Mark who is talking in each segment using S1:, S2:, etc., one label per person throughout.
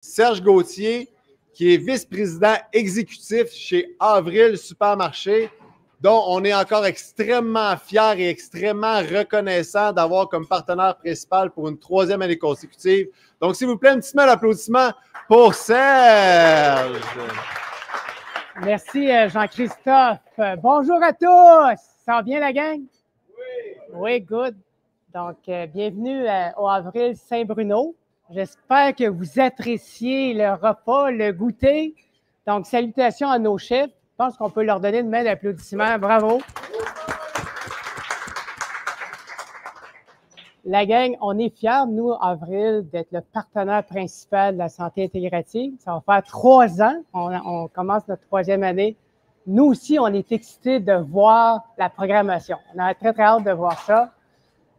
S1: Serge Gauthier, qui est vice-président exécutif chez Avril Supermarché, dont on est encore extrêmement fiers et extrêmement reconnaissants d'avoir comme partenaire principal pour une 3e année consécutive. Donc, s'il vous plaît, un petit mail d'applaudissement pour Serge.
S2: Merci, Jean-Christophe. Bonjour à tous. Ça va bien, la gang? Oui. Oui, good. Donc, bienvenue au Avril Saint-Bruno. J'espère que vous appréciez le repas, le goûter. Donc, salutations à nos chefs. Je pense qu'on peut leur donner une main d'applaudissement. Bravo. La gang, on est fiers, nous, Avril, d'être le partenaire principal de la santé intégrative. Ça va faire 3 ans. On commence notre 3e année. Nous aussi, on est excités de voir la programmation. On a très, très hâte de voir ça.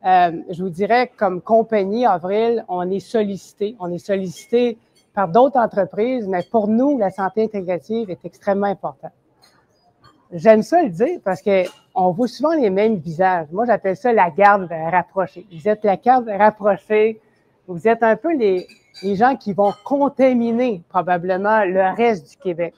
S2: Je vous dirais, comme compagnie, Avril, on est sollicité. On est sollicité par d'autres entreprises, mais pour nous, la santé intégrative est extrêmement importante. J'aime ça le dire parce qu'on voit souvent les mêmes visages. Moi, j'appelle ça la garde rapprochée. Vous êtes la garde rapprochée. Vous êtes un peu les gens qui vont contaminer probablement le reste du Québec.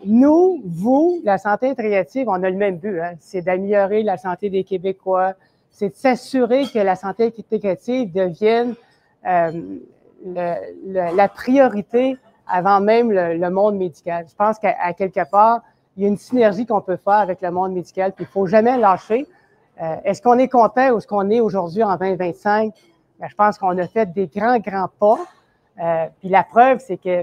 S2: Nous, vous, la santé intégrative, on a le même but. Hein? C'est d'améliorer la santé des Québécois. C'est de s'assurer que la santé intégrative devienne la priorité avant même le monde médical. Je pense qu'à quelque part, il y a une synergie qu'on peut faire avec le monde médical, puis il ne faut jamais lâcher. Est-ce qu'on est content ou est-ce qu'on est aujourd'hui en 2025? Bien, je pense qu'on a fait des grands pas. Puis la preuve, c'est que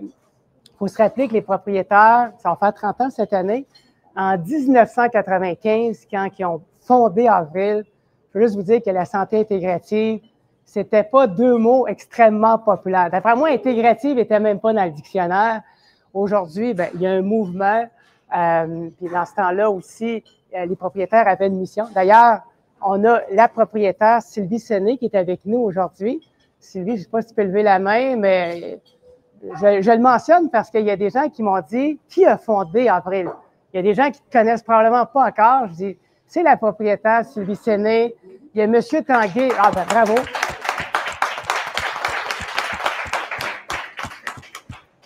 S2: faut se rappeler que les propriétaires, ça va faire 30 ans cette année, en 1995, quand ils ont fondé Avril, je veux juste vous dire que la santé intégrative, c'était pas 2 mots extrêmement populaires. D'après moi, intégrative n'était même pas dans le dictionnaire. Aujourd'hui, bien, il y a un mouvement. Puis dans ce temps-là aussi, les propriétaires avaient une mission. D'ailleurs, on a la propriétaire Sylvie Séné qui est avec nous aujourd'hui. Sylvie, je ne sais pas si tu peux lever la main, mais je le mentionne parce qu'il y a des gens qui m'ont dit « Qui a fondé Avril? » Il y a des gens qui ne te connaissent probablement pas encore. Je dis « C'est la propriétaire Sylvie Séné. » Il y a M. Tanguay. Ah ben bravo!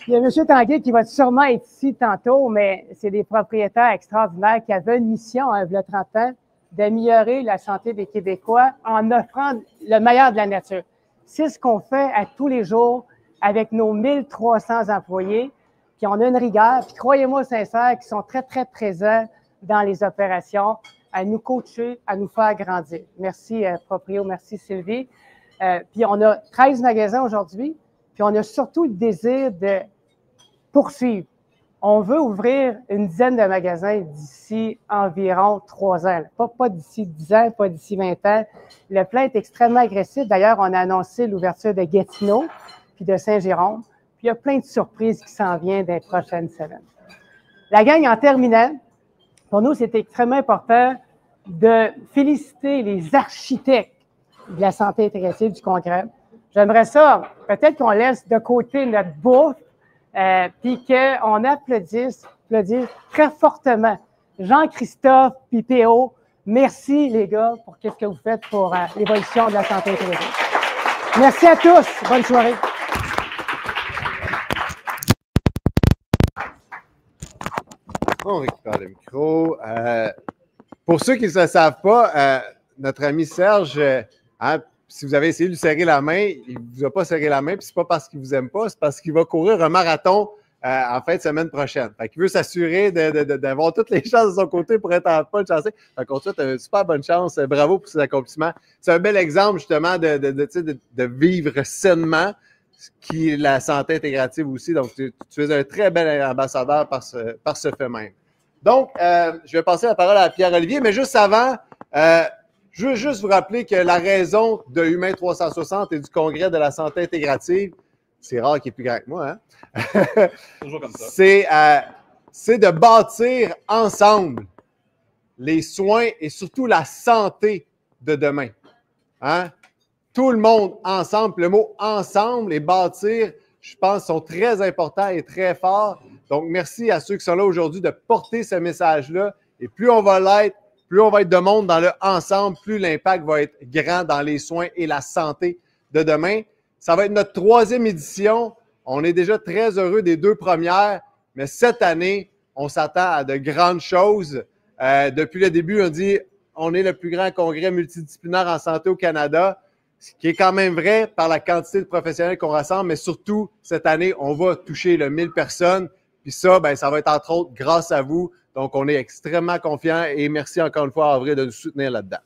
S2: Il y a M. Tanguay qui va sûrement être ici tantôt, mais c'est des propriétaires extraordinaires qui avaient une mission, il y a 30 ans, d'améliorer la santé des Québécois en offrant le meilleur de la nature. C'est ce qu'on fait à tous les jours avec nos 1300 employés, puis on a une rigueur, puis croyez-moi sincère, qui sont très, très présents dans les opérations, à nous coacher, à nous faire grandir. Merci, Proprio, merci, Sylvie. Puis on a 13 magasins aujourd'hui, puis on a surtout le désir de poursuivre. On veut ouvrir une dizaine de magasins d'ici environ 3 ans. Pas d'ici 10 ans, pas d'ici 20 ans. Le plan est extrêmement agressif. D'ailleurs, on a annoncé l'ouverture de Gatineau puis de Saint-Jérôme. Puis il y a plein de surprises qui s'en viennent dans les prochaines semaines. La gang, en terminant, pour nous, c'est extrêmement important de féliciter les architectes de la santé intégrative du Congrès. J'aimerais ça, peut-être qu'on laisse de côté notre bouffe, puis qu'on applaudisse très fortement Jean-Christophe puis PO. Merci, les gars, pour ce que vous faites pour l'évolution de la santé intégrative. Merci à tous. Bonne soirée.
S1: On récupère le micro. Pour ceux qui ne le savent pas, notre ami Serge, si vous avez essayé de lui serrer la main, il ne vous a pas serré la main, puis ce n'est pas parce qu'il ne vous aime pas, c'est parce qu'il va courir un marathon en fin de semaine prochaine. Fait qu'il veut s'assurer d'avoir toutes les chances de son côté pour être en bonne chance. Fait qu'on souhaite une super bonne chance. Bravo pour ses accomplissements. C'est un bel exemple, justement, de vivre sainement, qui est la santé intégrative aussi. Donc, tu es un très bel ambassadeur par ce fait même. Donc, je vais passer la parole à Pierre-Olivier, mais juste avant, je veux juste vous rappeler que la raison de Humain 360 et du Congrès de la santé intégrative, c'est rare qu'il est plus grand que moi, hein?
S3: Toujours comme ça.
S1: C'est de bâtir ensemble les soins et surtout la santé de demain. Hein? Tout le monde ensemble. Le mot ensemble et bâtir, je pense, sont très importants et très forts. Donc, merci à ceux qui sont là aujourd'hui de porter ce message-là. Et plus on va l'être, plus on va être de monde dans le ensemble, plus l'impact va être grand dans les soins et la santé de demain. Ça va être notre 3e édition. On est déjà très heureux des 2 premières, mais cette année, on s'attend à de grandes choses. Depuis le début, on dit on est le plus grand congrès multidisciplinaire en santé au Canada, ce qui est quand même vrai par la quantité de professionnels qu'on rassemble, mais surtout, cette année, on va toucher le 1000 personnes. Puis ça, ben, ça va être entre autres grâce à vous. Donc, on est extrêmement confiants et merci encore une fois à Avril de nous soutenir là-dedans.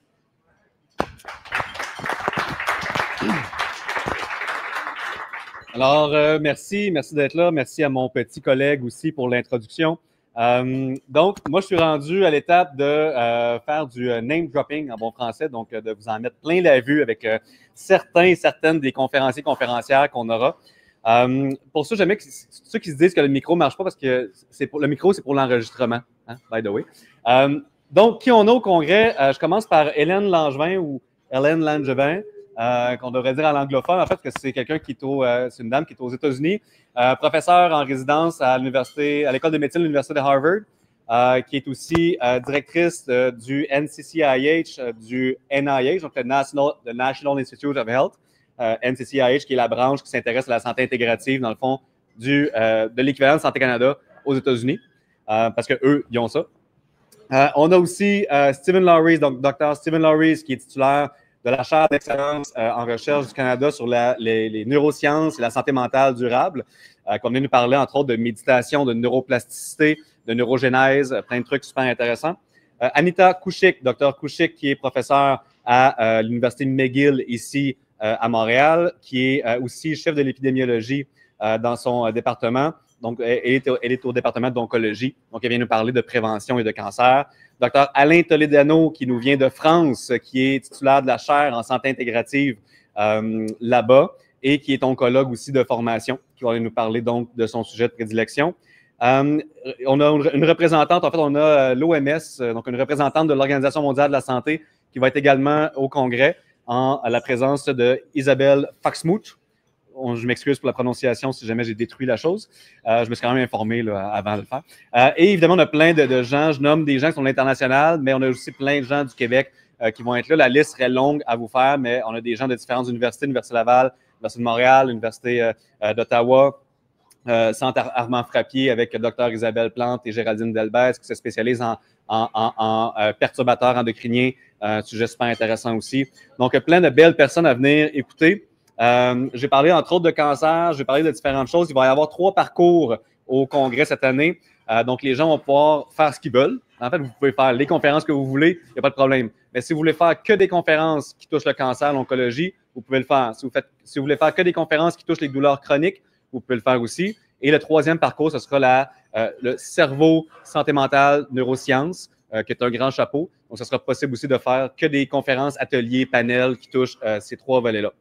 S3: Alors, merci d'être là. Merci à mon petit collègue aussi pour l'introduction. Donc, moi, je suis rendu à l'étape de faire du name dropping en bon français, donc de vous en mettre plein la vue avec certaines des conférenciers, conférencières qu'on aura. Pour ça, j'aimais que ceux qui se disent que le micro ne marche pas parce que le micro, c'est pour l'enregistrement, hein, by the way. Donc, qui on a au congrès? Je commence par Hélène Langevin ou Hélène Langevin. Qu'on devrait dire à l'anglophone, en fait, que c'est quelqu'un qui est c'est une dame qui est aux États-Unis, professeure en résidence à l'école de médecine de l'Université de Harvard, qui est aussi directrice du NCCIH, du NIH, donc le National Institute of Health, NCCIH, qui est la branche qui s'intéresse à la santé intégrative, dans le fond, de l'équivalent de Santé Canada aux États-Unis, parce qu'eux, ils ont ça. On a aussi Stephen Lawries, donc Dr. Stephen Lawries, qui est titulaire de la chaire d'excellence en recherche du Canada sur les neurosciences et la santé mentale durable, qu'on vient nous parler, entre autres, de méditation, de neuroplasticité, de neurogénèse, plein de trucs super intéressants. Anita Couchic, Dr. Couchic, qui est professeure à l'Université McGill, ici à Montréal, qui est aussi chef de l'épidémiologie dans son département. Donc, elle est au département d'oncologie. Donc, elle vient nous parler de prévention et de cancer. Dr. Alain Toledano, qui nous vient de France, qui est titulaire de la chaire en santé intégrative là-bas et qui est oncologue aussi de formation, qui va nous parler donc de son sujet de prédilection. On a une représentante, en fait, on a l'OMS, donc une représentante de l'Organisation mondiale de la santé, qui va être également au congrès à la présence de Isabelle Foxmuth. Je m'excuse pour la prononciation si jamais j'ai détruit la chose. Je me suis quand même informé là, avant de le faire. Et évidemment, on a plein de gens. Je nomme des gens qui sont internationaux, mais on a aussi plein de gens du Québec qui vont être là. La liste serait longue à vous faire, mais on a des gens de différentes universités, l'Université Laval, l'Université de Montréal, l'Université d'Ottawa, Centre Armand Frappier avec Dr. Isabelle Plante et Géraldine Delbès qui se spécialisent en perturbateurs endocriniens. Un sujet super intéressant aussi. Donc, plein de belles personnes à venir écouter. J'ai parlé entre autres de cancer, j'ai parlé de différentes choses. Il va y avoir 3 parcours au congrès cette année. Donc, les gens vont pouvoir faire ce qu'ils veulent. En fait, vous pouvez faire les conférences que vous voulez, il n'y a pas de problème. Mais si vous voulez faire que des conférences qui touchent le cancer, l'oncologie, vous pouvez le faire. Si vous voulez faire que des conférences qui touchent les douleurs chroniques, vous pouvez le faire aussi. Et le 3e parcours, ce sera le cerveau, santé mentale, neurosciences, qui est un grand chapeau. Donc, ce sera possible aussi de faire que des conférences, ateliers, panels qui touchent ces 3 volets-là.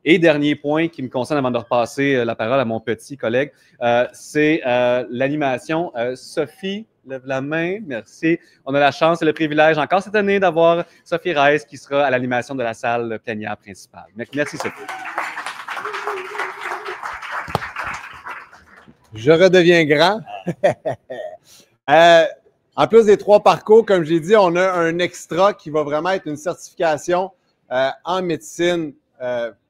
S3: Et dernier point qui me concerne avant de repasser la parole à mon petit collègue, c'est l'animation. Sophie, lève la main, merci. On a la chance et le privilège encore cette année d'avoir Sophie Reiss qui sera à l'animation de la salle plénière principale. Merci Sophie.
S1: Je redeviens grand. En plus des 3 parcours, comme j'ai dit, on a un extra qui va vraiment être une certification en médecine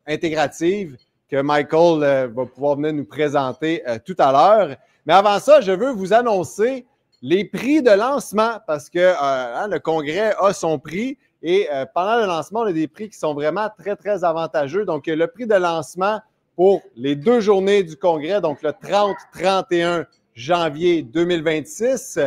S1: intégrative que Michael va pouvoir venir nous présenter tout à l'heure. Mais avant ça, je veux vous annoncer les prix de lancement parce que le congrès a son prix et pendant le lancement, on a des prix qui sont vraiment très, très avantageux. Donc, le prix de lancement pour les 2 journées du congrès, donc le 30-31 janvier 2026,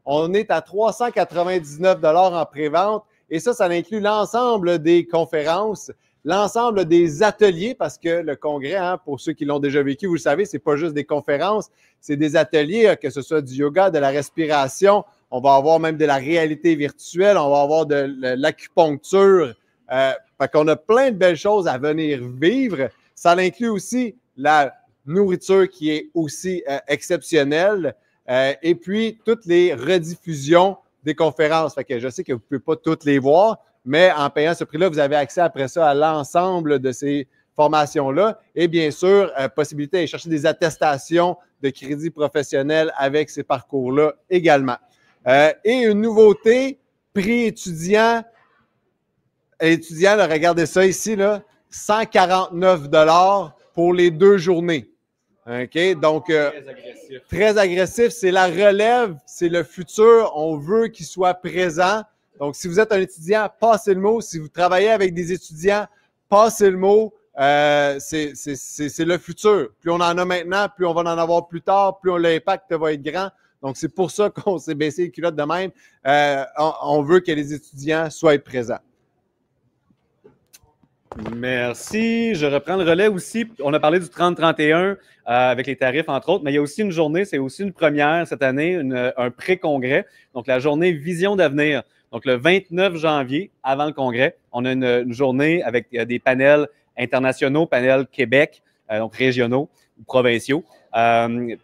S1: on est à 399 $ en pré-vente et ça inclut l'ensemble des conférences, l'ensemble des ateliers, parce que le congrès, pour ceux qui l'ont déjà vécu, vous le savez, c'est pas juste des conférences, c'est des ateliers, que ce soit du yoga, de la respiration, on va avoir même de la réalité virtuelle, on va avoir de l'acupuncture. Fait qu'on a plein de belles choses à venir vivre. Ça inclut aussi la nourriture qui est aussi exceptionnelle et puis toutes les rediffusions des conférences. Fait que je sais que vous ne pouvez pas toutes les voir, mais en payant ce prix-là, vous avez accès après ça à l'ensemble de ces formations-là. Et bien sûr, possibilité d'aller chercher des attestations de crédit professionnel avec ces parcours-là également. Et une nouveauté, prix étudiant. Étudiant, là, regardez ça ici, là, 149 $ pour les 2 journées. OK? Donc,
S3: Très agressif.
S1: très agressif, c'est la relève, c'est le futur. On veut qu'il soit présent. Donc, si vous êtes un étudiant, passez le mot. Si vous travaillez avec des étudiants, passez le mot. C'est le futur. Plus on en a maintenant, plus on va en avoir plus tard, plus l'impact va être grand. Donc, c'est pour ça qu'on s'est baissé les culottes de même. On veut que les étudiants soient présents.
S3: Merci. Je reprends le relais aussi. On a parlé du 30-31 avec les tarifs, entre autres, mais il y a aussi une journée, c'est aussi une première cette année, un pré-congrès. Donc, la journée Vision d'avenir. Donc, le 29 janvier, avant le congrès, on a une journée avec des panels internationaux, panels Québec, donc régionaux ou provinciaux,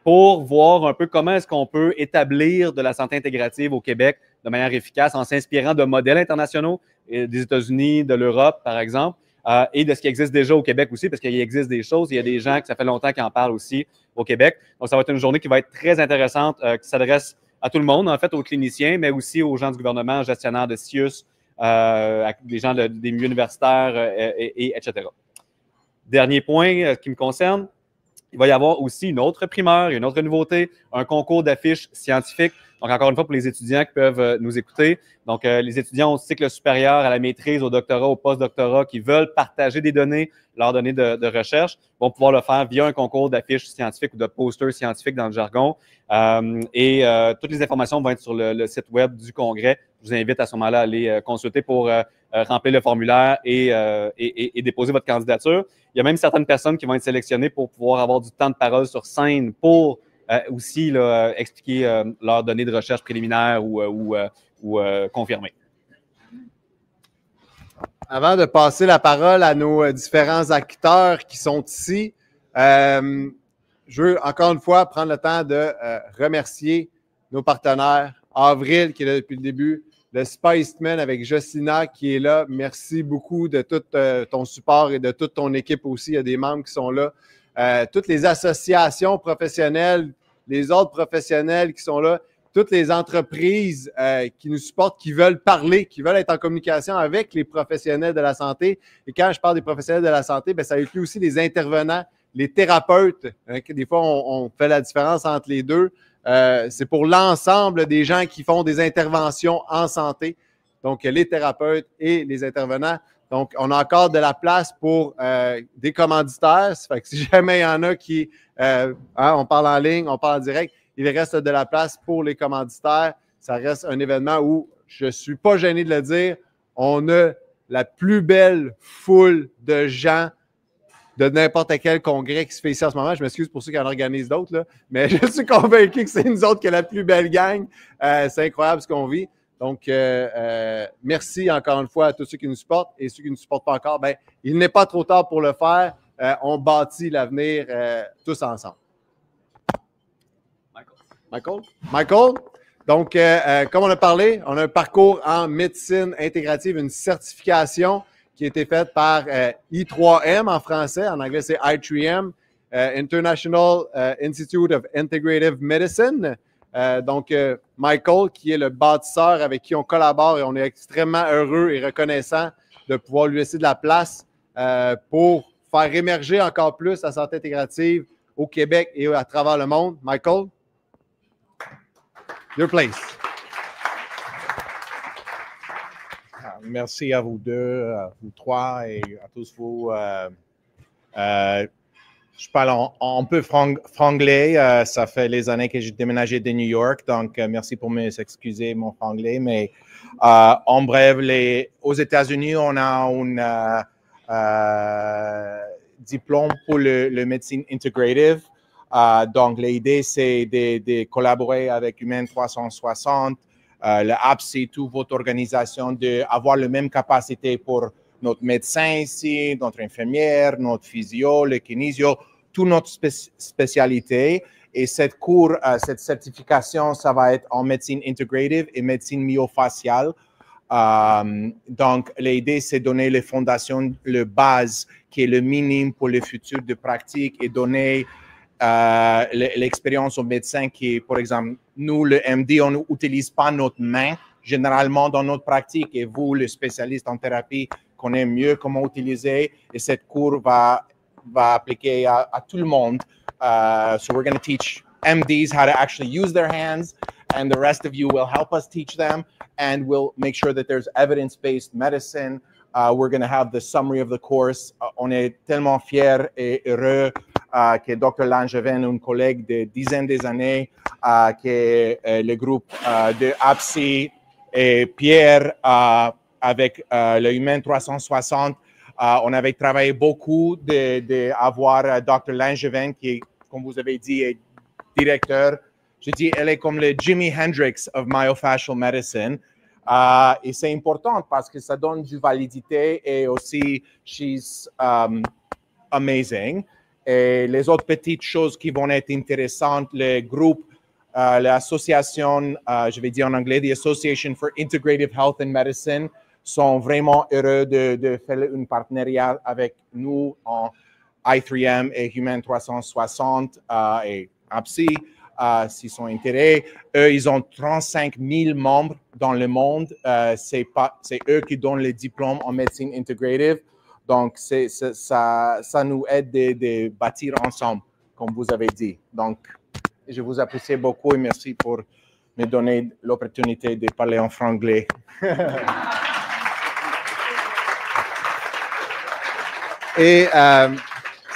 S3: pour voir un peu comment est-ce qu'on peut établir de la santé intégrative au Québec de manière efficace en s'inspirant de modèles internationaux des États-Unis, de l'Europe, par exemple. Et de ce qui existe déjà au Québec aussi, parce qu'il existe des choses, il y a des gens que ça fait longtemps qui en parlent aussi au Québec. Donc, ça va être une journée qui va être très intéressante, qui s'adresse à tout le monde, en fait, aux cliniciens, mais aussi aux gens du gouvernement, gestionnaires de CIUS, des gens des milieux universitaires, etc. Dernier point qui me concerne, il va y avoir aussi une autre primeur, une autre nouveauté, un concours d'affiches scientifiques. Donc, encore une fois, pour les étudiants qui peuvent nous écouter. Donc, les étudiants au cycle supérieur, à la maîtrise, au doctorat, au post-doctorat, qui veulent partager des données, leurs données de recherche, vont pouvoir le faire via un concours d'affiches scientifiques ou de posters scientifiques dans le jargon. Toutes les informations vont être sur le site web du congrès. Je vous invite à ce moment-là à aller consulter pour remplir le formulaire et déposer votre candidature. Il y a même certaines personnes qui vont être sélectionnées pour pouvoir avoir du temps de parole sur scène pour aussi là, expliquer leurs données de recherche préliminaires ou confirmées.
S1: Avant de passer la parole à nos différents acteurs qui sont ici, je veux encore une fois prendre le temps de remercier nos partenaires. Avril, qui est là depuis le début, le Spiceman avec Jocina qui est là. Merci beaucoup de tout ton support et de toute ton équipe aussi. Il y a des membres qui sont là. Toutes les associations professionnelles, les autres professionnels qui sont là, toutes les entreprises qui nous supportent, qui veulent parler, qui veulent être en communication avec les professionnels de la santé. Et quand je parle des professionnels de la santé, bien, ça inclut aussi les intervenants, les thérapeutes. Hein, des fois, on fait la différence entre les deux. C'est pour l'ensemble des gens qui font des interventions en santé. Donc, les thérapeutes et les intervenants. Donc, on a encore de la place pour des commanditaires. Ça fait que si jamais il y en a qui, on parle en ligne, on parle en direct, il reste de la place pour les commanditaires. Ça reste un événement où, je ne suis pas gêné de le dire, on a la plus belle foule de gens de n'importe quel congrès qui se fait ici en ce moment. Je m'excuse pour ceux qui en organisent d'autres, là, mais je suis convaincu que c'est nous autres qui a la plus belle gang. C'est incroyable ce qu'on vit. Donc, merci encore une fois à tous ceux qui nous supportent et ceux qui ne nous supportent pas encore. Ben, il n'est pas trop tard pour le faire. On bâtit l'avenir tous ensemble. Michael? Donc, comme on a parlé, on a un parcours en médecine intégrative, une certification qui a été faite par I3M en français, en anglais c'est I3M, International Institute of Integrative Medicine. Donc, Michael, qui est le bâtisseur avec qui on collabore et on est extrêmement heureux et reconnaissant de pouvoir lui laisser de la place pour faire émerger encore plus la santé intégrative au Québec et à travers le monde. Michael? Your place.
S4: Merci à vous deux, à vous trois et à tous vous. Je parle un peu franglais. Ça fait les années que j'ai déménagé de New York, donc merci pour m'excuser mon franglais. Mais en bref, aux États-Unis, on a un diplôme pour le médecine integrative. Donc, l'idée, c'est de collaborer avec Humaine 360. Le app, c'est toute votre organisation d'avoir la même capacité pour notre médecin ici, notre infirmière, notre physio, le kinésio, toute notre spécialité. Et cette certification, ça va être en médecine integrative et médecine myofaciale. Donc, l'idée, c'est donner les fondations, le base, qui est le minimum pour le futur de pratique et donner l'expérience au médecin qui est, par exemple, nous, le MD, on n'utilise pas notre main généralement dans notre pratique et vous, le spécialiste en thérapie, connaissez mieux comment utiliser et cette cours va appliquer à tout le monde So we're going to teach MDs how to actually use their hands, and the rest of you will help us teach them, and we'll make sure that there's evidence-based medicine. We're going to have the summary of the course. On est tellement fiers et heureux que Dr. Langevin, un collègue de dizaines d'années, que le groupe de APSI et Pierre avec le Humain 360, on avait travaillé beaucoup d'avoir Dr. Langevin, qui, comme vous avez dit, est directeur. Je dis, elle est comme le Jimi Hendrix of myofascial medicine. Et c'est important parce que ça donne du validité et aussi, she's amazing. Et les autres petites choses qui vont être intéressantes, le groupe, l'association, je vais dire en anglais, the Association for Integrative Health and Medicine, sont vraiment heureux de faire un partenariat avec nous en I3M et Humain 360 et APSI. S'ils sont intéressés. Eux, ils ont 35 000 membres dans le monde. C'est eux qui donnent les diplômes en médecine integrative. Donc, ça nous aide de bâtir ensemble, comme vous avez dit. Donc, je vous apprécie beaucoup et merci pour me donner l'opportunité de parler en franglais.
S1: Et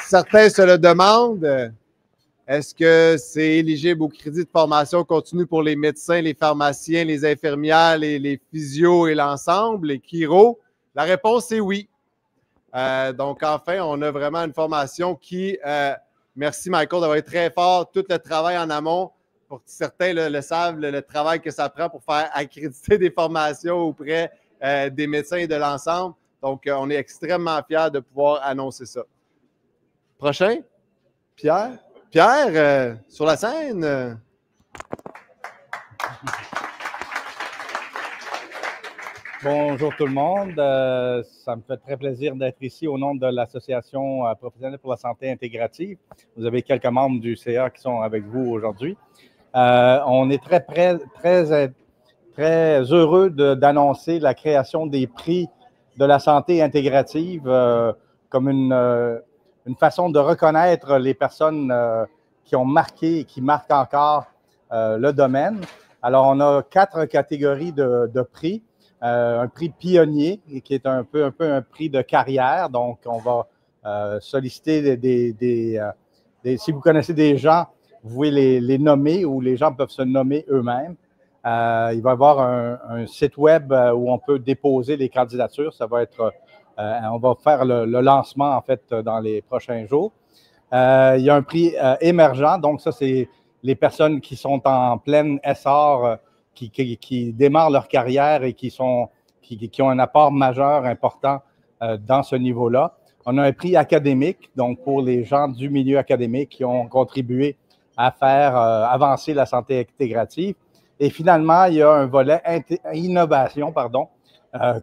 S1: certains se le demandent. Est-ce que c'est éligible au crédit de formation continue pour les médecins, les pharmaciens, les infirmières, les physios et l'ensemble, les chiro? La réponse est oui. Donc, enfin, on a vraiment une formation qui, merci Michael d'avoir été très fort, tout le travail en amont, pour certains le savent, le travail que ça prend pour faire accréditer des formations auprès des médecins et de l'ensemble. Donc, on est extrêmement fiers de pouvoir annoncer ça. Prochain, Pierre. Pierre, sur la scène.
S5: Bonjour tout le monde. Ça me fait très plaisir d'être ici au nom de l'Association professionnelle pour la santé intégrative. Vous avez quelques membres du CA qui sont avec vous aujourd'hui. On est très heureux d'annoncer la création des prix de la santé intégrative comme une façon de reconnaître les personnes qui ont marqué et qui marquent encore le domaine. Alors, on a 4 catégories de prix. Un prix pionnier, qui est un peu un prix de carrière. Donc, on va solliciter si vous connaissez des gens, vous pouvez les nommer ou les gens peuvent se nommer eux-mêmes. Il va y avoir un site web où on peut déposer les candidatures. Ça va être... on va faire le lancement, en fait, dans les prochains jours. Il y a un prix émergent. Donc, ça, c'est les personnes qui sont en pleine essor, qui démarrent leur carrière et qui ont un apport majeur important dans ce niveau-là. On a un prix académique, donc pour les gens du milieu académique qui ont contribué à faire avancer la santé intégrative. Et finalement, il y a un volet innovation,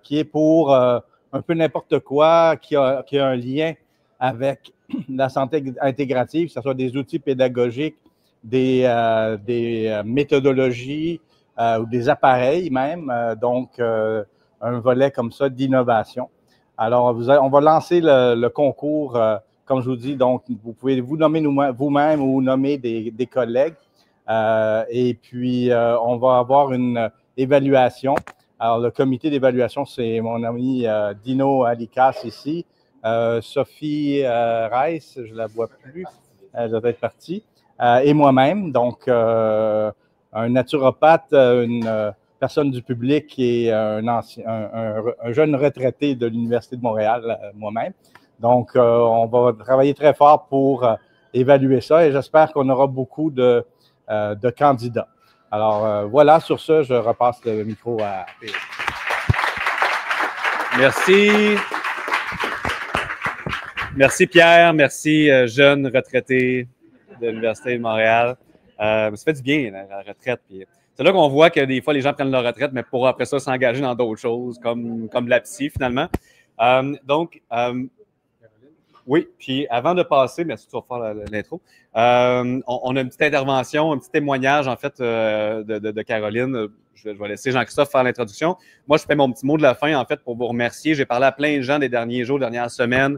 S5: qui est pour un peu n'importe quoi, qui a un lien avec la santé intégrative, que ce soit des outils pédagogiques, des méthodologies ou des appareils même. Donc, un volet comme ça d'innovation. Alors, on va lancer le concours, comme je vous dis. Donc, vous pouvez vous nommer vous-même ou nommer des collègues. Et puis, on va avoir une évaluation. Alors, le comité d'évaluation, c'est mon ami Dino Alikas ici. Sophie Rice, je ne la vois plus, elle doit être partie, et moi-même, donc un naturopathe, une personne du public qui est un jeune retraité de l'Université de Montréal, moi-même. Donc, on va travailler très fort pour évaluer ça et j'espère qu'on aura beaucoup de candidats. Alors, voilà, sur ce, je repasse le micro à Pierre.
S3: Merci. Merci Pierre, merci jeune retraité de l'Université de Montréal. Ça fait du bien, la retraite. C'est là qu'on voit que des fois, les gens prennent leur retraite, mais pour après ça s'engager dans d'autres choses, comme la psy, finalement. Oui, puis avant de passer, merci, tu vas faire l'intro. On a une petite intervention, un petit témoignage, en fait, de Caroline. Je vais laisser Jean-Christophe faire l'introduction. Moi, je fais mon petit mot de la fin, en fait, pour vous remercier. J'ai parlé à plein de gens des derniers jours, dernières semaines.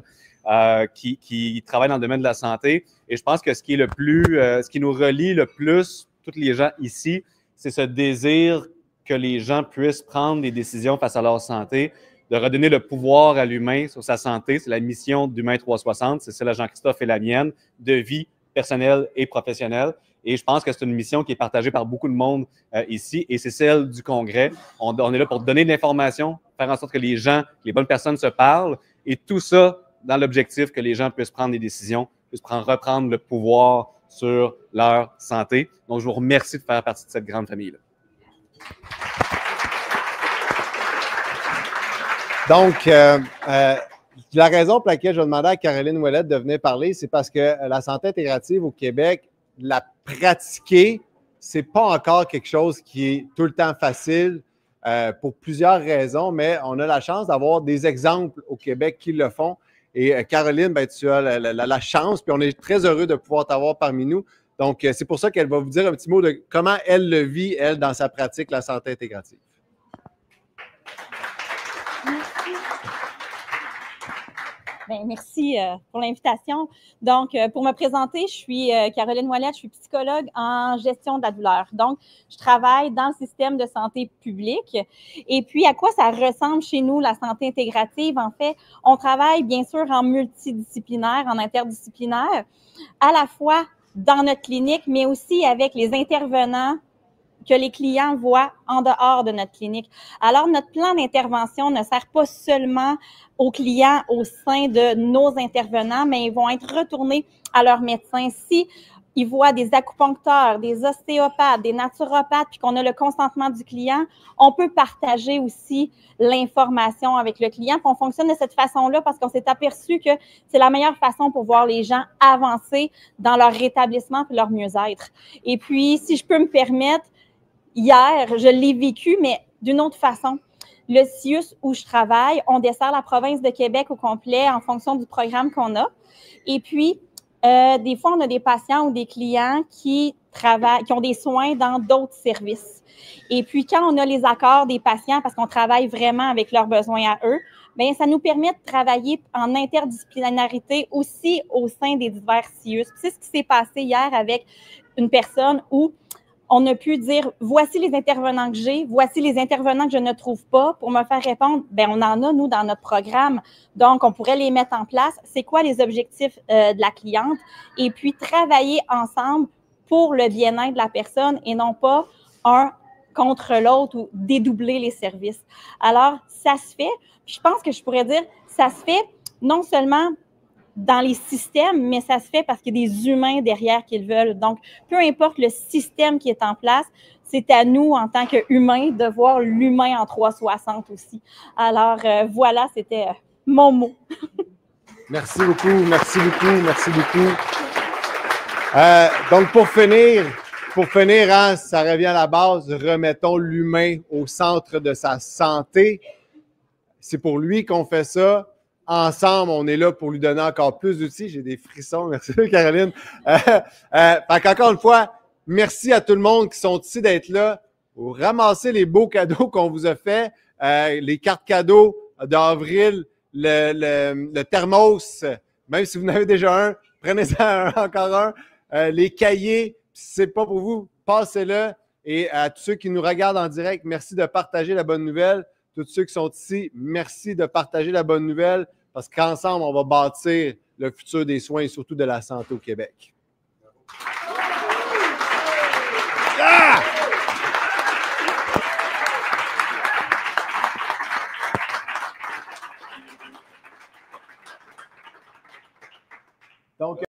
S3: qui travaillent dans le domaine de la santé. Et je pense que ce qui est ce qui nous relie le plus, tous les gens ici, c'est ce désir que les gens puissent prendre des décisions face à leur santé, de redonner le pouvoir à l'humain sur sa santé. C'est la mission d'Humain 360, c'est celle de Jean-Christophe et la mienne, de vie personnelle et professionnelle. Et je pense que c'est une mission qui est partagée par beaucoup de monde ici, et c'est celle du Congrès. On est là pour donner de l'information, faire en sorte que les gens, les bonnes personnes se parlent, et tout ça dans l'objectif que les gens puissent prendre des décisions, puissent reprendre le pouvoir sur leur santé. Donc, je vous remercie de faire partie de cette grande famille-là.
S1: Donc, la raison pour laquelle je demandais à Caroline Ouellette de venir parler, c'est parce que la santé intégrative au Québec, la pratiquer, c'est pas encore quelque chose qui est tout le temps facile pour plusieurs raisons, mais on a la chance d'avoir des exemples au Québec qui le font. Et Caroline, ben, tu as la chance, puis on est très heureux de pouvoir t'avoir parmi nous. Donc, c'est pour ça qu'elle va vous dire un petit mot de comment elle le vit, elle, dans sa pratique, la santé intégrative.
S6: Bien, merci pour l'invitation. Donc, pour me présenter, je suis Caroline Ouellette, je suis psychologue en gestion de la douleur. Donc, je travaille dans le système de santé publique. Et puis, à quoi ça ressemble chez nous, la santé intégrative? En fait, on travaille bien sûr en multidisciplinaire, en interdisciplinaire, à la fois dans notre clinique, mais aussi avec les intervenants que les clients voient en dehors de notre clinique. Alors, notre plan d'intervention ne sert pas seulement aux clients au sein de nos intervenants, mais ils vont être retournés à leur médecin. Si ils voient des acupuncteurs, des ostéopathes, des naturopathes, puis qu'on a le consentement du client, on peut partager aussi l'information avec le client. Puis on fonctionne de cette façon-là parce qu'on s'est aperçu que c'est la meilleure façon pour voir les gens avancer dans leur rétablissement et leur mieux-être. Et puis, si je peux me permettre, hier, je l'ai vécu, mais d'une autre façon. Le CIUS où je travaille, on dessert la province de Québec au complet en fonction du programme qu'on a. Et puis, des fois, on a des patients ou des clients qui ont des soins dans d'autres services. Et puis, quand on a les accords des patients, parce qu'on travaille vraiment avec leurs besoins à eux, bien, ça nous permet de travailler en interdisciplinarité aussi au sein des divers CIUS. C'est ce qui s'est passé hier avec une personne où on a pu dire, voici les intervenants que j'ai, voici les intervenants que je ne trouve pas. Pour me faire répondre, bien, on en a, nous, dans notre programme. Donc, on pourrait les mettre en place. C'est quoi les objectifs de la cliente? Et puis, travailler ensemble pour le bien-être de la personne et non pas un contre l'autre ou dédoubler les services. Alors, ça se fait. Puis, je pense que je pourrais dire, ça se fait non seulement dans les systèmes, mais ça se fait parce qu'il y a des humains derrière qui le veulent. Donc, peu importe le système qui est en place, c'est à nous, en tant qu'humains, de voir l'humain en 360 aussi. Alors, voilà, c'était mon mot.
S1: Merci beaucoup, merci beaucoup, merci beaucoup. Donc, pour finir, hein, ça revient à la base, remettons l'humain au centre de sa santé. C'est pour lui qu'on fait ça. Ensemble, on est là pour lui donner encore plus d'outils. J'ai des frissons. Merci, Caroline. Encore une fois, merci à tout le monde qui sont ici d'être là. Vous ramassez les beaux cadeaux qu'on vous a fait, les cartes cadeaux d'avril, le thermos. Même si vous en avez déjà un, prenez-en encore un. Les cahiers, si c'est pas pour vous, passez-le. Et à tous ceux qui nous regardent en direct, merci de partager la bonne nouvelle. Tous ceux qui sont ici, merci de partager la bonne nouvelle. Parce qu'ensemble, on va bâtir le futur des soins et surtout de la santé au Québec. Ah! Donc,